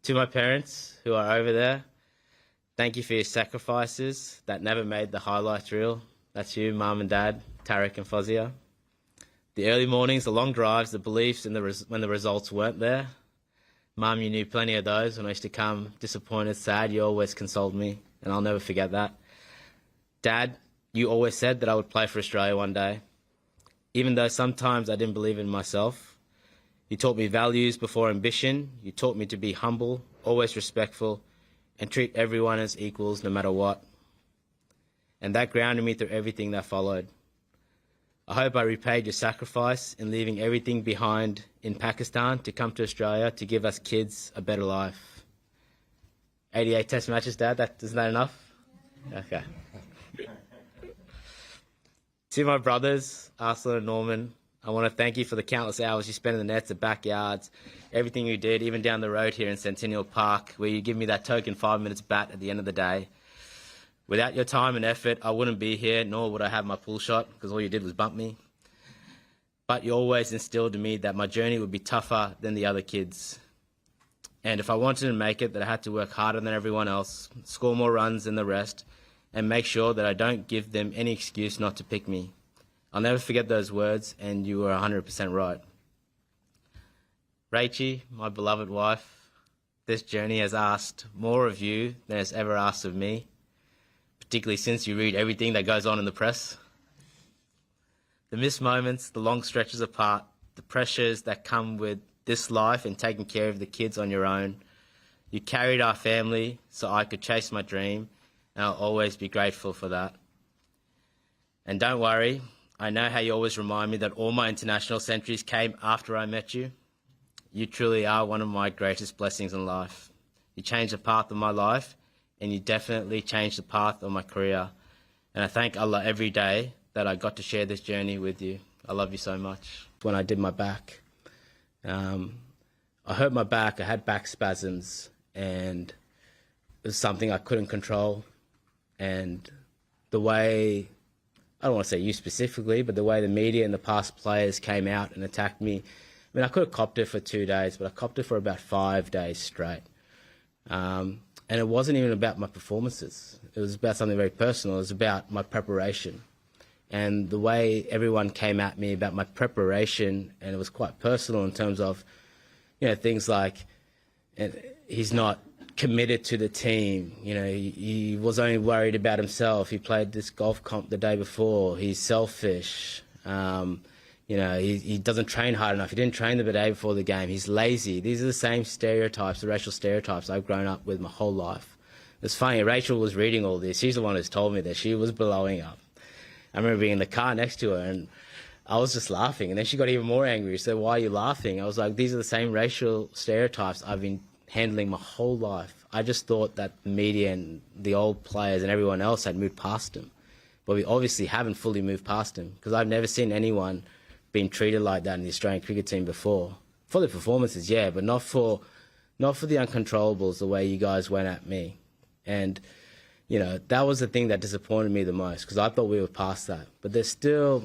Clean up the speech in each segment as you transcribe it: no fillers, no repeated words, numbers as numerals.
To my parents who are over there, thank you for your sacrifices that never made the highlights reel. That's you, Mum and Dad, Tarek and Fozia. The early mornings, the long drives, the beliefs in when the results weren't there. Mum, you knew plenty of those. When I used to come disappointed, sad, you always consoled me, and I'll never forget that. Dad, you always said that I would play for Australia one day. Even though sometimes I didn't believe in myself, you taught me values before ambition. You taught me to be humble, always respectful, and treat everyone as equals no matter what. And that grounded me through everything that followed. I hope I repaid your sacrifice in leaving everything behind in Pakistan to come to Australia to give us kids a better life. 88 test matches, Dad, isn't that enough? Okay. To my brothers, Arslan and Norman, I want to thank you for the countless hours you spent in the nets, the backyards, everything you did, even down the road here in Centennial Park, where you give me that token 5 minutes bat at the end of the day. Without your time and effort, I wouldn't be here, nor would I have my pull shot, because all you did was bump me. But you always instilled in me that my journey would be tougher than the other kids. And if I wanted to make it, that I had to work harder than everyone else, score more runs than the rest, and make sure that I don't give them any excuse not to pick me. I'll never forget those words, and you were 100% right. Rachie, my beloved wife, this journey has asked more of you than it's ever asked of me, particularly since you read everything that goes on in the press. The missed moments, the long stretches apart, the pressures that come with this life and taking care of the kids on your own. You carried our family so I could chase my dream, and I'll always be grateful for that. And don't worry, I know how you always remind me that all my international centuries came after I met you. You truly are one of my greatest blessings in life. You changed the path of my life, and you definitely changed the path of my career. And I thank Allah every day that I got to share this journey with you. I love you so much. When I did my back, I hurt my back, I had back spasms, and it was something I couldn't control. And the way, I don't want to say you specifically, but the way the media and the past players came out and attacked me, I mean, I could have copped it for 2 days, but I copped it for about 5 days straight. And it wasn't even about my performances. It was about something very personal. It was about my preparation. And the way everyone came at me about my preparation, and it was quite personal in terms of, you know, things like, he's not committed to the team. You know, he was only worried about himself. He played this golf comp the day before. He's selfish. You know, he doesn't train hard enough. He didn't train the day before the game. He's lazy. These are the same stereotypes, the racial stereotypes I've grown up with my whole life. It's funny, Rachel was reading all this. She's the one who's told me that. She was blowing up. I remember being in the car next to her, and I was just laughing. And then she got even more angry. She said, "Why are you laughing?" I was like, these are the same racial stereotypes I've been handling my whole life. I just thought that the media and the old players and everyone else had moved past them. But we obviously haven't fully moved past them, because I've never seen anyone being treated like that in the Australian cricket team before. For the performances, yeah, but not for the uncontrollables, the way you guys went at me. And, you know, that was the thing that disappointed me the most, because I thought we were past that. But there's still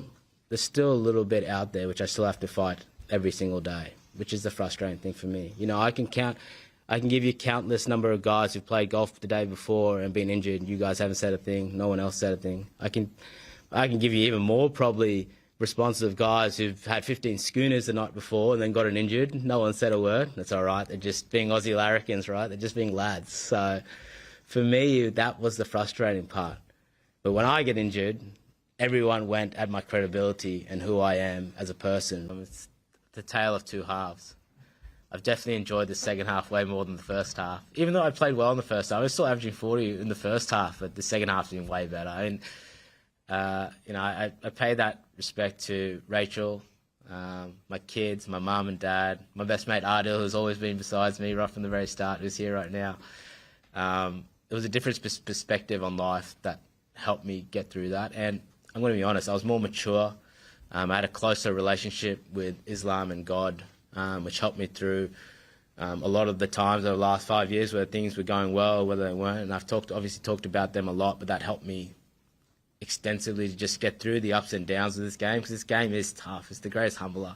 a little bit out there which I still have to fight every single day, which is the frustrating thing for me. You know, I can give you countless number of guys who've played golf the day before and been injured. You guys haven't said a thing. No one else said a thing. I can give you even more probably responsive guys who've had 15 schooners the night before and then gotten injured. No one said a word. That's all right. They're just being Aussie larrikins, right? They're just being lads. So for me, that was the frustrating part. But when I get injured, everyone went at my credibility and who I am as a person. It's the tale of two halves. I've definitely enjoyed the second half way more than the first half. Even though I played well in the first half, I was still averaging 40 in the first half, but the second half's been way better. I mean, you know, I pay that respect to Rachel, my kids, my mum and dad, my best mate Adil, who's always been beside me right from the very start, who's here right now. It was a different perspective on life that helped me get through that. And I'm going to be honest, I was more mature. I had a closer relationship with Islam and God, which helped me through a lot of the times over the last 5 years where things were going well, whether they weren't. And I've obviously talked about them a lot, but that helped me extensively to just get through the ups and downs of this game, because this game is tough. It's the greatest humbler.